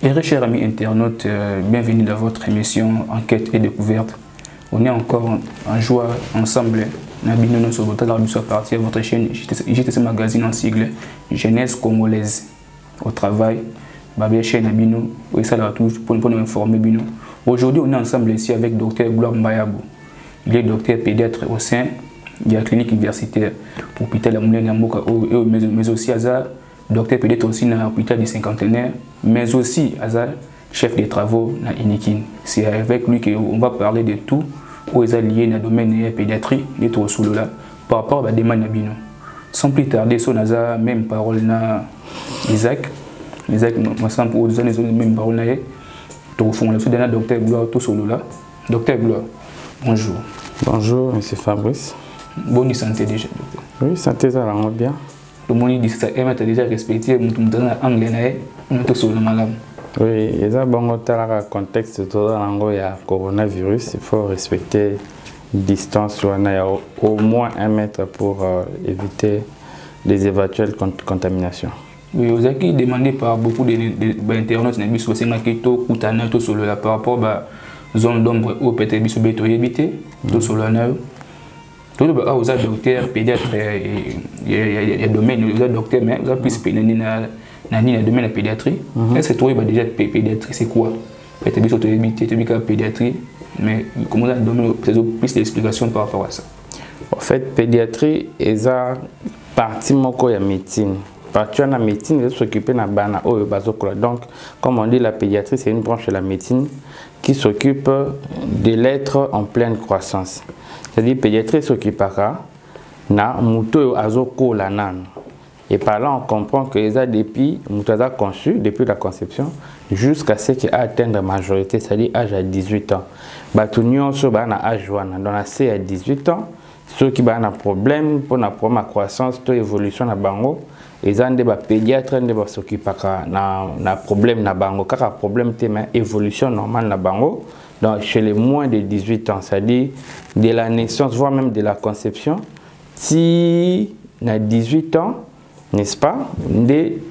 Et chers amis internautes, bienvenue dans votre émission Enquête et Découverte. On est encore en joie ensemble. Nous sommes à partir de votre chaîne JTC Magazine en sigle Jeunesse Congolaise. Au travail, Babia chaîne Abino, pour nous informer. Aujourd'hui, on est ensemble ici avec Dr Gloire Mbayabo. Il est docteur pédiatre au sein de la clinique universitaire pour l'hôpital Amoulin mais aussi docteur pédiatre aussi dans l'hôpital du cinquantenaire, mais aussi chef des travaux dans Inikin. C'est avec lui qu'on va parler de tout où est lié dans le domaine de la pédiatrie, par rapport à la demande Nabino. Sans plus tarder, son même parole na Isaac. Isaac, moi, sans pour deux années, même parole na tout fond. Le docteur Gloire, tout solo là. Docteur Gloire, bonjour. Bonjour, monsieur Fabrice. Bonne santé déjà, docteur. Oui, santé, ça va bien. Le monde dit que ça aime déjà respecté, mais tout le monde anglais, on est solo malade. Oui, il y a un contexte tout dans le coronavirus, il faut respecter une distance, il y a au moins 1 mètre pour éviter les éventuelles contaminations. Oui, vous avez demandé par beaucoup d'internautes par rapport à la zone d'ombre où peut-être éviter, tout solo. Tout le monde a docteur, pédiatre, il y a domaine, il y a docteur, mais vous avez plus dans le domaine de la pédiatrie. Est-ce que tu as déjà pédiatrie, c'est quoi? Peut-être que tu as pédiatrie, mais comment tu as plus d'explications par rapport à ça? En fait, pédiatrie est une partie de la médecine. Partie de la médecine, ils s'occupent de la bana. Donc, comme on dit, la pédiatrie, c'est une branche de la médecine qui s'occupe de l'être en pleine croissance. C'est-à-dire que la pédiatrie s'occupe de la muto azoko la nan. Et par là, on comprend que les depuis conçu, depuis la conception, jusqu'à ce qu'il atteigne la majorité, c'est-à-dire l'âge à 18 ans. Batunion, ceux qui ont âge dans la C à 18 ans, ceux qui ont un problème pour la croissance, pour l'évolution de bango, ils ont des pédiatres qui s'occupent de problème de bango. Car le problème c'est l'évolution normale de bango. Donc, chez les moins de 18 ans, c'est-à-dire de la naissance, voire même de la conception, si à 18 ans, n'est-ce pas, les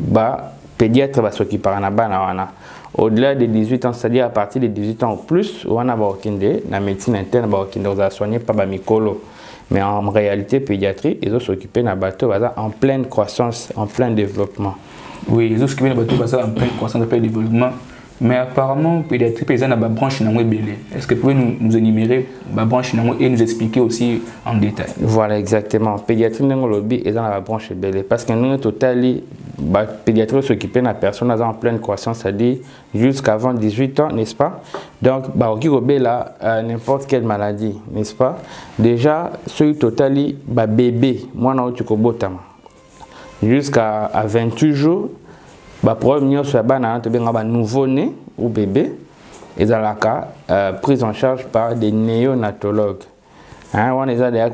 pédiatres vont s'occuper de la au-delà de 18 ans, c'est-à-dire à partir de 18 ans ou plus, on a la médecine interne, on va soigner par la mycolo. Mais en réalité, pédiatrie, ils vont s'occuper de la bateau en pleine croissance, en plein développement. Oui, ils vont s'occuper de la bateau en pleine croissance, en plein développement. Mais apparemment, pédiatrie, ils ont une branche. Est-ce que vous pouvez nous énumérer la branche et nous expliquer aussi en détail? Voilà, exactement. Pédiatrie, ils ont une branche. Parce que nous, totalement, la pédiatrie s'occupe de la personne en pleine croissance, c'est-à-dire jusqu'avant 18 ans, n'est-ce pas? Donc, n'importe quelle maladie, n'est-ce pas? Déjà, celui totalement, bébé, moi, jusqu'à 28 jours, problème sur la nouveau-né ou bébé, ils ont prise en charge par des néonatologues. On est à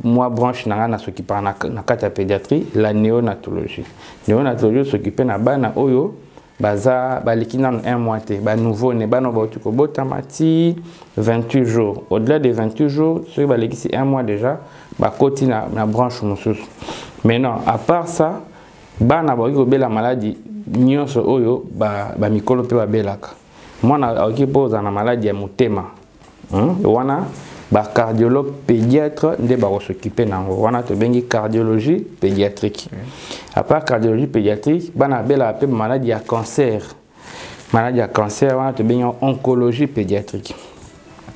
moi branche na ce qui parle na pédiatrie, la néonatologie. Néonatologie s'occupe na bana oyo baza balikina 1 mois te ba nouveau né bana ba tuko botamati 28 jours. Au-delà des 28 jours, ceux qui balikisi 1 mois déjà, ba koti na branche mususu. Maintenant, à part ça, bana ba ko bela maladie nyonso oyo ba mikolo pe ba belaka. Moi na okipoza na maladie ya motema. Wana ba cardiologue pédiatre nde ba s'occuper nango. Wana to bengi cardiologie pédiatrique. À part cardiologie pédiatrique, bana bela pe maladie à cancer. Maladie à cancer, wana to bengi oncologie pédiatrique.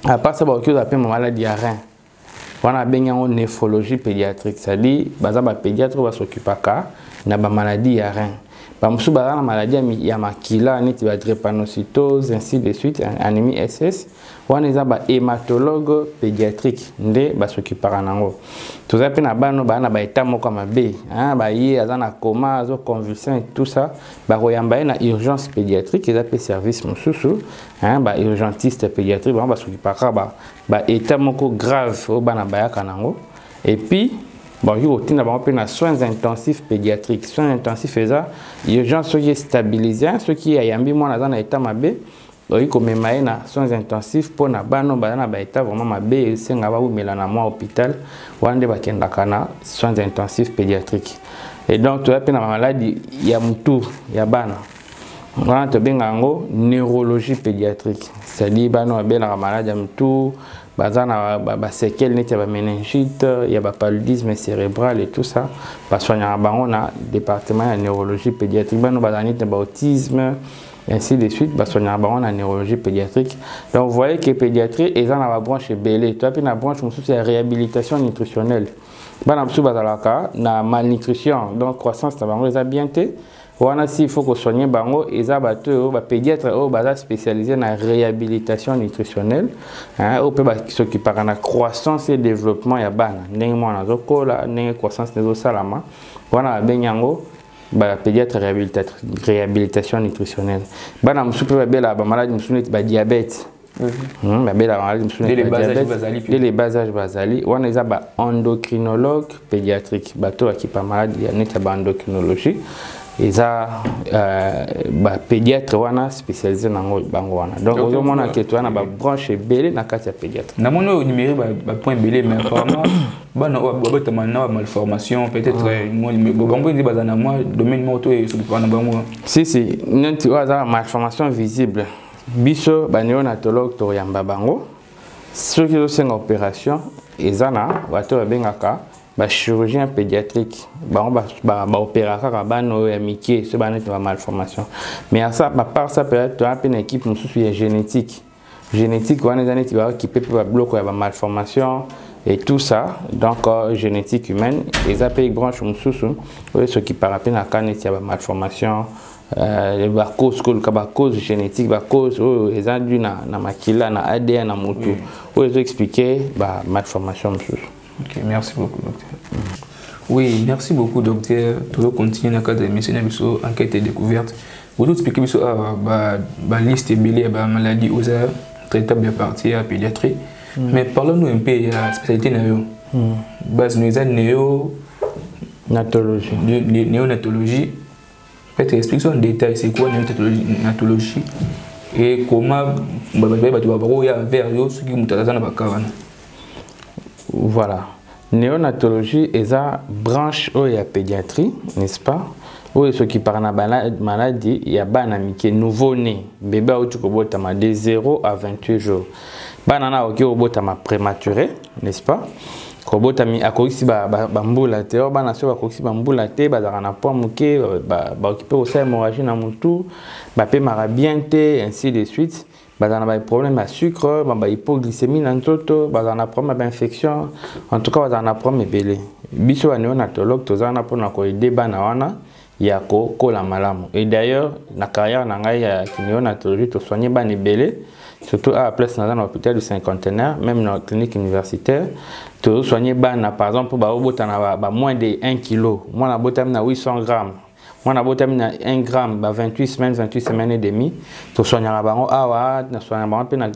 À part ça ba okipoza maladie à rein. Wana bengi en néphrologie pédiatrique, c'est-à-dire baza ba pédiatre ba s'occuper na ba maladie à rein. Bamusu baza na maladie ya makila neti ba drépanocytose ainsi de suite, anémie SS. Wana eza ba hématologue pédiatrique nde ba s'occupera nango. Toza pe na bano ba na ba état moko mabe, ba ye aza na coma, azo convulsion et tout ça, ba koyamba na urgence pédiatrique, eza pe service mususu, ba urgentiste pédiatrique ba s'occupera ba état moko grave o bana bayaka nango. Et puis bon, il y a soins intensifs pédiatriques. Soins intensifs, c'est urgence qui est stabilisé, ce qui est dans l'état mabé. Il y a soins intensifs pour les état vraiment mabé. C'est un hôpital où il y a soins intensifs pédiatriques. Et donc, tu as une maladie, il y a mutu, il y a bana. wana tobenga yango neurologie pédiatrique, c'est-à-dire bana babelaka malade ya mutu baza na baséquelle neti ya baméningite ya bapaludisme cérébral et tout ça basoignaka bango na département ya neurologie pédiatrique, bano baza neti na baautisme ainsi de suite basoignaka bango na neurologie pédiatrique. Donc vous voyez que pédiatrie eza na babranche ebele, toa mpe na branche mosusu ya réhabilitation nutritionnelle, bana mosusu bazalaka na malnutrition, donc croissance na bango eza bien te wana si il faut que soigner bango eza bato ba pédiatre o baza spécialisé na réhabilitation nutritionnelle hein, o pe ba s'occupera na croissance et développement ya bana ndenge mwana zokola ndenge croissance nezo salama wana benyango ba pédiatre réhabilitation nutritionnelle. Bana musu pe ba bela ba maladie musu neti ba diabète ba bela maladie musu neti ba diabète et les bas âges bazali wana eza ba endocrinologue pédiatrique bato qui pa maladie neti ba endocrinologie eza ba pédiatre wana spécialisé nango bango wana. Donc au moins que tu as ba branche belé na kati ya pédiatre. Na mono numéro ba point belé mais apparemment bana ba tamana malformation peut-être moi bango ndi bazana moi domaine moto et sur le bango. Si nenti waza malformation visible. Biso ba néonatologue to yamba bango. Ceux qui ont fait une opération ezana bato bengaka ba chirurgien pédiatrique ba opéra kaka bano ya mikie ce bana de malformation, mais à ça à part ça peut-être tu as une équipe mususu ya génétique wana zane ti ba qui peut ba bloquer ba malformation et tout ça. Donc génétique humaine et ça peut branche mususu ou ce qui parapé na kaneti ya ba malformation ba cause génétique ba cause les a dû na makila na ADN na mutu ou ils expliquer ba malformation mususu. Ok, merci beaucoup, docteur. Oui, merci beaucoup, docteur. Tout continue dans le cadre de l'émission Enquête et découverte. Vous nous expliquez la liste de maladies aux traitables parties à la pédiatrie. Mais parlons-nous un peu de la spécialité néo. Base néonatologie. Néonatologie. Peut-être expliquez en détail c'est quoi néonatologie et comment voilà. Néonatologie est la branche où il y a pédiatrie, n'est-ce pas? Où ce qui parle de maladie, il y a banamike nouveau-né, bébé où tu peux de 0 à 28 jours. Banana qui est prématuré, n'est-ce pas? Kobotami akoksi bambula te bana so akoksi bambula te bazana point muke ba occuper au hémorragie na mutu ba pe marabiente ainsi de suite bazana ba problème à sucre ba hypoglycémie na nzoto bazana problème d'infection en tout cas bazana problème belé biso ba néonatologue tozana pona ko aider bana wana ya ko kola malamu. Et d'ailleurs na carrière na ngai ya néonatologie to soigner bana belé surtout à la place dans l'hôpital du cinquantenaire, même dans la clinique universitaire, tu soigner bana par exemple pour moins de 1 kg, moi na botam na 800 grammes, moi na botam na 1 gramme, 28 semaines et demie, tu soigner la bango awa, na soigner bango pe na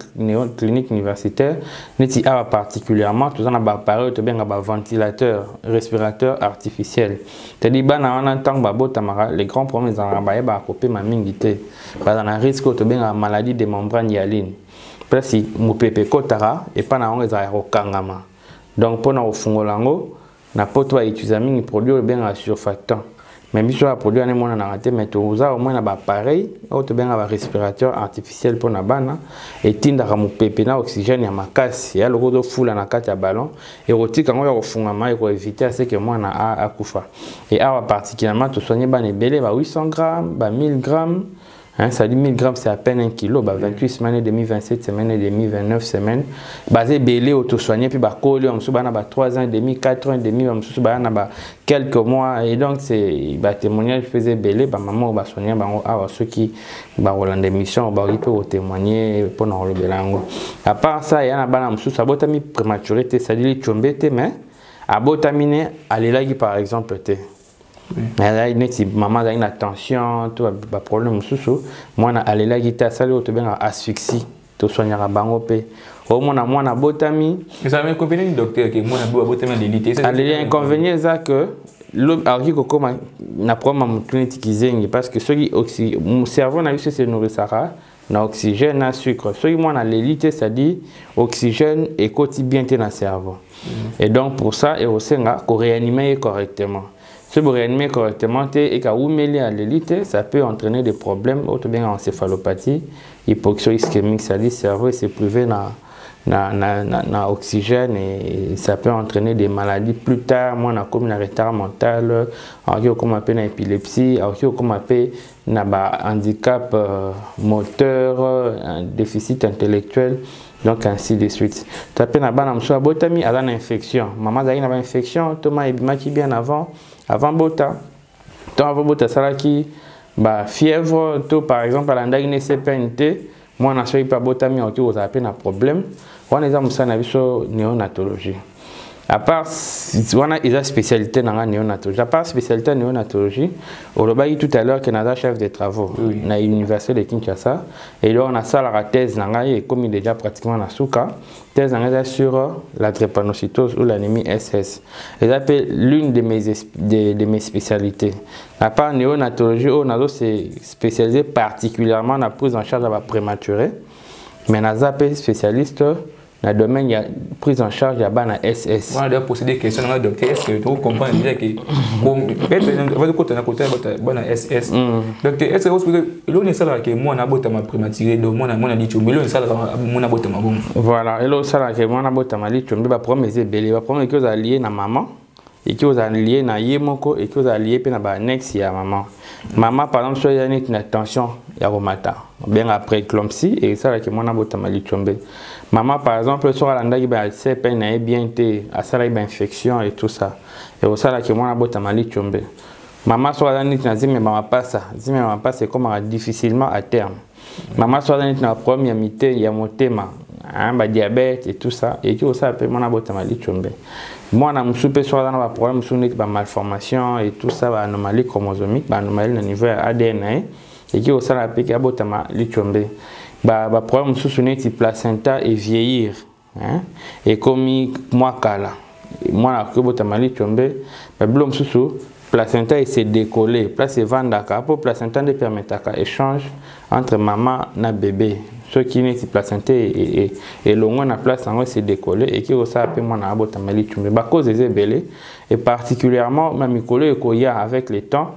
clinique universitaire, neti awa particulièrement, tu en as appareil tu bien ba ventilateur, respirateur artificiel. Tu dis bana en tant ba botamara, les grands problèmes dans ba ba copé ma mingité, ba dans un risque tu bien maladie des membranes hyaline. Parce que mon pépé kotara et pas na on les a kangama. Donc pour na ofungolango na poto utiliser mingi produit bien à surfactant. Mais biso a produit ane mona na raté mais to uza au moins na ba pareil au to bien ba respirateur artificiel pour na bana et tinda ka mo pépé na oxygène ya makasi ya loko do fula na kati ya ballon et rotika ngo ya kofungama pour éviter à ce que moi na akufa. Et awa particulièrement to soigner bana belé ba 800 grammes, ba 1000 grammes. Hein, ça dit 1000 grammes, c'est à peine 1 kg, 28 semaines et demie, 27 semaines et demie, 29 semaines. Basé belé, auto-soigné, puis collé, on se bat 3 ans et demi, 4 ans et demi, on se bat quelques mois. Et donc, c'est témoignage faisait belé, maman va soigner, ceux qui ont des missions, ils peuvent témoigner pour nous le belango. À part ça, il y a un peu de botami prématuré, c'est-à-dire les chombete, mais à botamine, à l'élagi par exemple, mais là, maman a une attention, tout va problème sous moi na alela gita sali au bien asphyxie, to soignera bango pe. Au moins na botami. Mais ça m'inconvénient docteur que moi na botami d'élité. L'inconvénient c'est que l'argi ko na problème clinique zengi parce que ceux qui mon cerveau na eu se nourrir ça na oxygène na sucre. Ceux qui moi na l'élité c'est-à-dire oxygène et quotidien dans le cerveau. Et donc pour ça et au senga ko réanimer correctement. Si vous réanimez correctement et que vous mêlez à l'élite, ça peut entraîner des problèmes, autant bien encéphalopathie, hypoxie ischémique, c'est-à-dire le cerveau s'est privé dans oxygène et ça peut entraîner des maladies plus tard. Moi, on a comme un retard mental, on a une épilepsie, on a un handicap moteur, un déficit intellectuel. Donc ainsi de suite. Tu as na bana mso botami a une infection. Maman a une infection, Thomas ebima qui bien avant bota. Tant avant bota salaki ba fièvre, to par exemple à l'andagine CPNT, moi na soyi pas botami on vous appelle un problème. On est dans na biso néonatologie. À part on a une spécialité dans la néonatologie. À part spécialité néonatologie, on l'a dit tout à l'heure que notre chef de travaux dans l'université de Kinshasa et là on a ça la thèse dans et comme il est déjà pratiquement dans souka thèse sur la drépanocytose ou l'anémie SS. Et ça c'est l'une de mes spécialités. À part néonatologie, on a c'est spécialisé particulièrement dans la prise en charge de la prématurée, mais on a spécialiste dans le domaine, il y a prise en charge, il y a un SS. On a déjà posé des questions à docteur. Est-ce que vous comprenez déjà que votre côté un SS. Docteur, est-ce que vous pouvez le savoir que moi, on a prématuré, donc moi, on a dit que moi, on a voilà, et le savoir que moi, on a dit que le premier est belé. Le premier est que vous allez lier na maman, et que vous allez lier na yemoko, et que vous allez lier na annexe à maman. Maman, par exemple, il y a une tension, il y a romata. Bien après éclampsie, et ça, que moi, on a dit que maman, par exemple, sur la ndagi ba CPN a bien été à ça une infection et tout ça. Et au ça là que moi na bota mali chombe. Maman sur la nit na zime maman pas ça. Zime maman pas c'est comme difficilement à terme. Maman sur la nit na problème mité ya motema, ba diabète et tout ça et que au ça moi na bota mali chombe. Moi na msupe sur la na problème sur nit ba malformation et tout ça ba anomalie chromosomique, ba anomalie au niveau ADN et que au ça la pe que bota mali chombe. Bah problème sous neti placenta et vieillir et comme moi kala moi la que botamali chombe bah blom sous placenta et se décoller place vandaka pour placenta ne permettre qu'un échange entre maman na bébé ce qui neti placenta et longo na place en se décoller et qui aussi appelle moi na botamali chombe bah cause des belé et particulièrement même collé koya avec le temps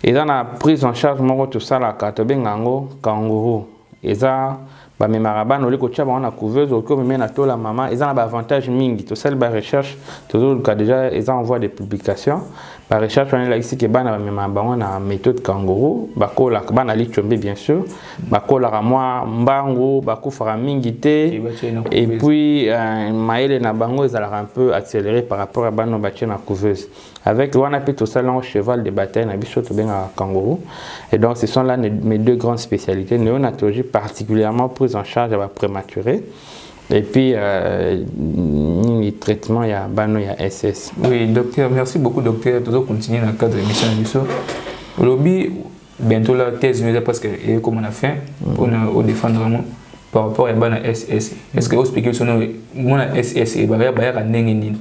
et dans la prise en charge mon tout ça la katobengango kangourou. Et ça, bah mes marabans, on les coach on a couveuse, au cas où même à la maman, ils ont un avantage mingi. Tout ça, la recherche, toujours le cas déjà, ils envoient des publications. Par recherche, on est là ici que bah mes marabans, on a méthode kangourou, bah ko la bah na lichombe bien sûr, bah ko la moi mbango, bah ko fera mingi té, et puis maïle na bango, ils ont un peu accéléré par rapport à bah nos bâtiments na couveuse. Avec on appelle tout ça là cheval de bataille, na biso to bien à kangourou. Et donc ce sont là mes deux grandes spécialités, néonatologie particulièrement prise en charge à la prématurée. Et puis, les traitements, il y a Bano, il y a SS. Oui, docteur, merci beaucoup, docteur. Toujours continuer dans le cadre de l'émission de Lobby, bientôt la thèse, parce que, comme on a fait, on défendre par rapport à Bano SS. Est-ce que vous expliquez sur nous, mon SS et Baya Baya Nengenin?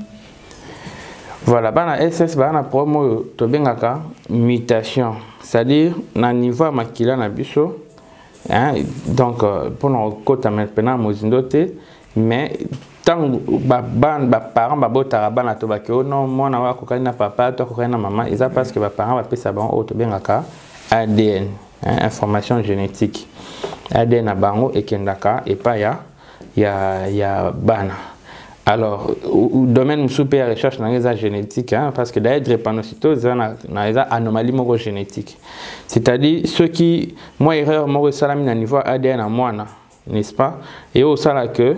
Voilà, Bana SS, Bana promo, Tobengaka, mutation. C'est-à-dire, na niveau makila na biso. Donc, pour nos côtés maintenant, mais tant que parents babota bana to bakio non moi na wa kokana papa to kokana maman ils a parce que parents va pesa ban auto bien aka ADN information génétique ADN na bango et kendaka et pas ya bana. Alors, au domaine de recherche dans les génétiques, parce que d'ailleurs, drépanocytose, il y a des anomalies génétiques. C'est-à-dire, ceux qui, moi, erreur, moi, salamine à niveau ADN à moi, n'est-ce pas? Et au salaire que,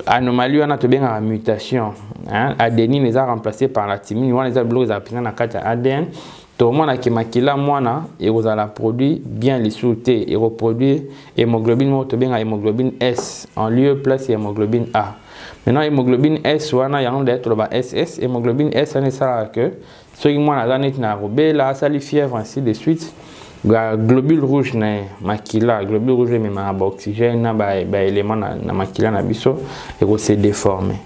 anomalie, on a bien la mutation. Adénine les a remplacés par la thymine, on les a bloqués à la carte ADN. Tout le monde qui maquille moi et vous allez produire bien les sous-té et reproduire hémoglobine bien hémoglobine S en lieu place hémoglobine A. Maintenant hémoglobine S on a un d'être le SS hémoglobine S on est ça que ceux qui moi la net na robé la sali fièvre ainsi de suite globule rouge na makila globule rouge mais ma oxygène ba élément na makila na biso et se déformer.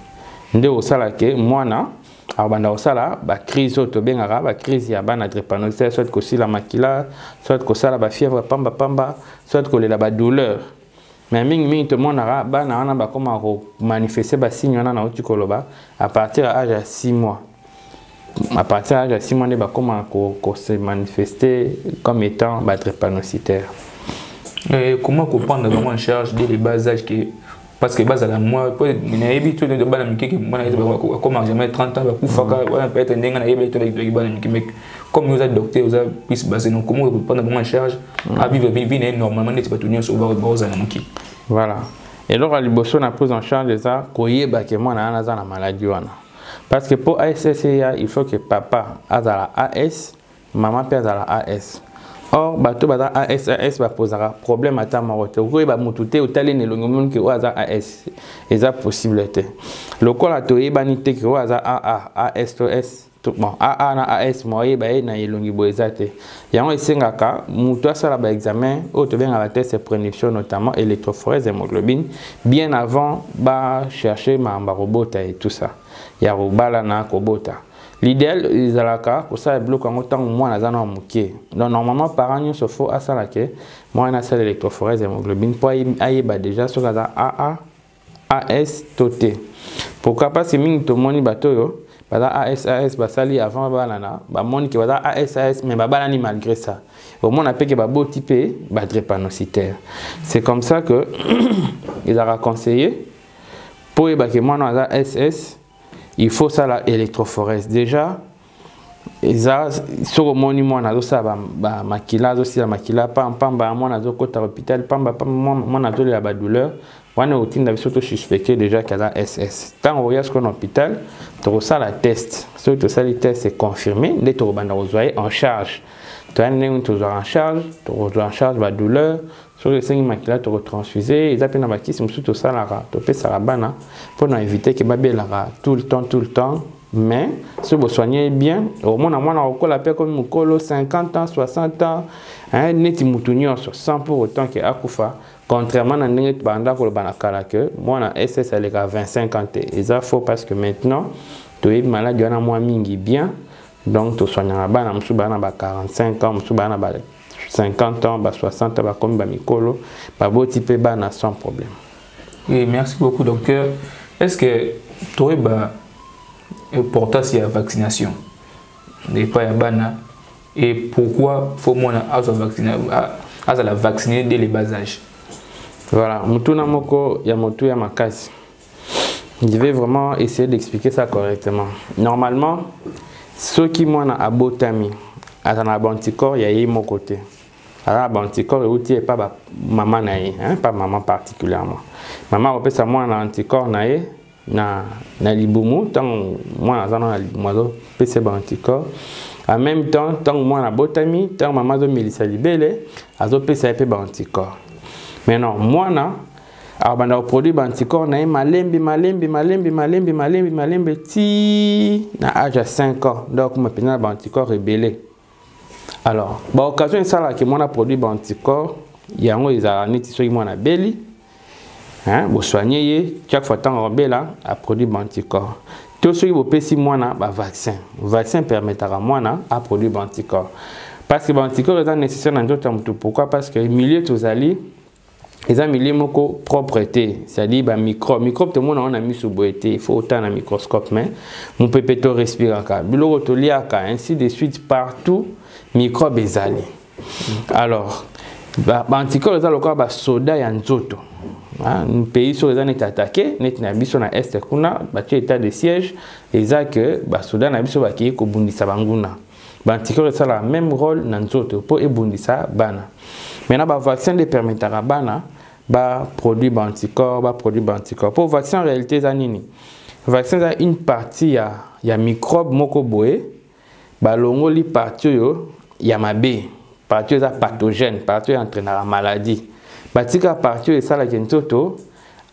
Ndé au ça que moi na alors banda osala ba crise auto bengara ba crise ya bana drépanocytose soit que si la makila soit que ça la ba fièvre pamba soit que la ba douleur mais mingi tout le monde ara bana wana ba comment manifester ba signe wana na otikoloba à partir à âge à 6 mois à partir de l'âge de 6 mois, comment se manifester comme étant drépanocytaire. Et comment comprendre vraiment en charge dès les bas âges qui parce que bas à la moi il y a habitude de banam qui moi comment jamais 30 ans va peut être ndenge na yebito de banam qui comme nous a docteur nous a plus basé non comment prendre vraiment en charge à vivre vie normalement n'est pas tout nion sur bas à qui voilà et donc à liboso na prise en charge de ça koyeba que moi na za na maladie wana parce que pour ASSA il faut que papa a la AS maman peut a la AS. Or, bato bata AS va poser un problème à ta marotte. Vous va moutouter au talent et l'ongomon que oaza AS. Et ça possibilité. Le col a toé banité que oaza AA, AS to S. Bon, AA na AS moye ba na yelongi boezate. Yango isengaka moutoua sala ba examen au te bien à la test prédiction notamment électrophorèse hémoglobine bien avant ba chercher ma robota et tout ça. Ya robala na kobota. L'idéal, ils ont la carte, pour ça, ils bloquent en autant moins la zone en mouquet. Donc, normalement, par an, il faut à ça, moi, on a celle électrophorèse hémoglobine pour aller déjà sur la AA, AS, TOT. Pourquoi pas, c'est mine tout le monde, bateau, AS, basali avant, balana, mon qui va AS, mais balani malgré ça. Au moins, on a payé que beau type, drépanocytaire. C'est comme ça que ils ont conseillé pour que moi, on a SS. Il faut ça la électrophorèse déjà ça sur le monument on a ça makila aussi la makila pamba moi on a côté hôpital pamba moi on a la douleur on a routine d'avis surtout suspecté déjà qu'il y a SS tant on regarde qu'on hôpital tu ça la test surtout ça les tests c'est confirmé les tu en charge tu as en charge la douleur sur les 5 makila tu retransfusé ils appellent na bakisi surtout ça la tu peux ça la bana pour éviter que babé la tout le temps mais si vous soignez bien au moins on a comme mukolo 50 ans 60 ans hein neti mutunyo sur 100 pour autant que akufa contrairement à ndenge banda ko banakala que moi na SS elle a 25 ans et ça faut parce que maintenant tu es malade on a moins mingi bien donc tu soignes la bana musu bana ba 45 ans musu bana ba 50 ans, 60 ans, comme Bamikolo, beau type bana sans problème. Oui, merci beaucoup, docteur. Est-ce que tu as importance de la vaccination des pas bana et pourquoi faut moi la vacciner dès les bas âges? Voilà, mutuna moko ya motu ya makasi. Je vais vraiment essayer d'expliquer ça correctement. Normalement, ceux qui m'ont abotami, à un anticorps, il y a mon côté. Alors, anticorps et pas maman pas maman particulièrement. Maman peut ça moi un anticorps na libumu tant moi na libumu peut c'est anticorps. En même temps tant moi na botami tant maman zo milisa libele azo peut ça peut anticorps. Mais non moi na alors banda produit anticorps na malembi ti na âge à 5 ans donc ma pénal anticorps rebellé. Alors, occasion ça là que moi a produit anticorps, il y a un neti so moi na beli. Hein, vous soignez chaque fois tant rebelle a produit anticorps. Tout ce qui vous peut si moi na vaccin. Vaccin permettra moi na a produit anticorps. Parce que l'anticorps est nécessaire dans d'autres temps. Pourquoi? Parce que milieu tous ali ils ont milieu moko propreté, c'est-à-dire microbe tout le monde on a mis sous boîte, il faut autant un microscope mais mon pépéto respire ka biloko to liaka ainsi de suite partout microbe ezali. Alors anticorps ezali lokwa ba soda ya nzoto. Un pays sur les années attaqué, net na biso na est kuna ba état de siège eza que ba soda na biso ba ki ko bundisa banguna. Ba anticorps ezala même rôle na nzoto pour ebundisa bana. Maintenant ba vaccin de permettra bana ba produit anticorps, Pour vaccin en réalité ça nini. Vaccin a une partie ya microbe moko boé, ba longo li partie yo ya mabe, partie za pathogène, partie entraîne la maladie. Batika partie ça la kentoto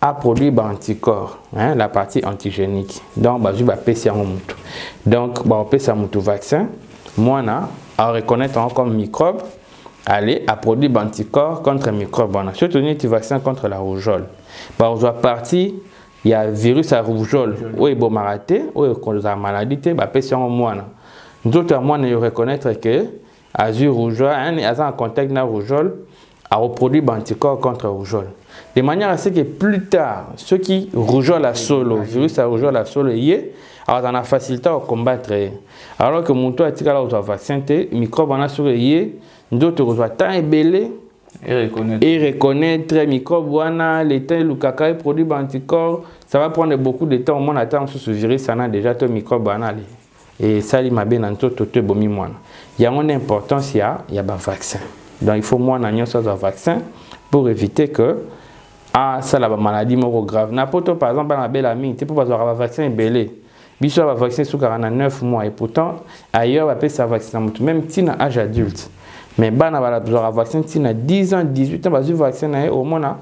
a produit anticorps, hein, la partie antigénique. Donc ba ju ba pesi en mutu. Donc ba pesi mutu vaccin, moi na à reconnaître comme microbe aller à produire anticorps contre microbe. On a surtout un vaccin contre la rougeole. Par partie, il y a virus à rougeole. Ou est bon maraté, ou est contre la maladie, bah pétion moine. Nous autres moi ne reconnaître que azur rougeole, un contact na rougeole a reproduit anticorps contre rougeole. De manière à ce que plus tard, ceux qui rougeole à solo, virus à rougeole à solo, alors on a facilité à combattre. Alors que mon toit a tiré la vaccin, microbe on a sur les d'autres reçoit tant et belé et reconnaître les microbes wana l'état le caca produit anticorps, ça va prendre beaucoup de temps. Au moins attend sur ce virus, ça a déjà tout microbe wana et ça il m'a bien en tout bomi moi. Il y a une importance, il y a un vaccin. Donc il faut moi n'agner sur un vaccin pour éviter que ça la maladie moro grave. N'importe par exemple la belle amie, tu peux pas avoir un vaccin belé. Biso va vacciner sous 49 mois et pourtant ailleurs va payer sa vaccin même si na âge adulte. Mais bana va avoir un vaccin si na 10 ans 18 ans va se vacciner au moins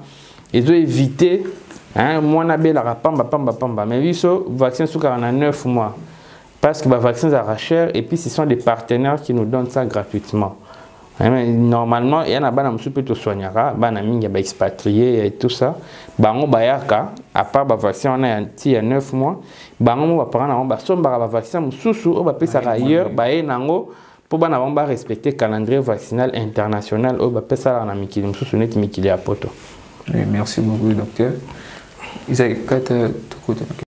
ils ont évité hein moi na belle la pamba mais biso vaccin sous 49 mois parce que les vaccins à cher et puis ce sont des partenaires qui nous donnent ça gratuitement. Normalement, il y a un bana musu peut soignera, bana mingi ba expatrié et tout ça. Bango bayaka à part ba vaccin on a il y a 9 mois, bango ba prendre ba somba ba vaccin mususu o ba pesa ailleurs, ba e nango pour bana ba respecter calendrier vaccinal international o ba pesa na mikili mususu net mikili a poto. Merci beaucoup docteur. Isaac,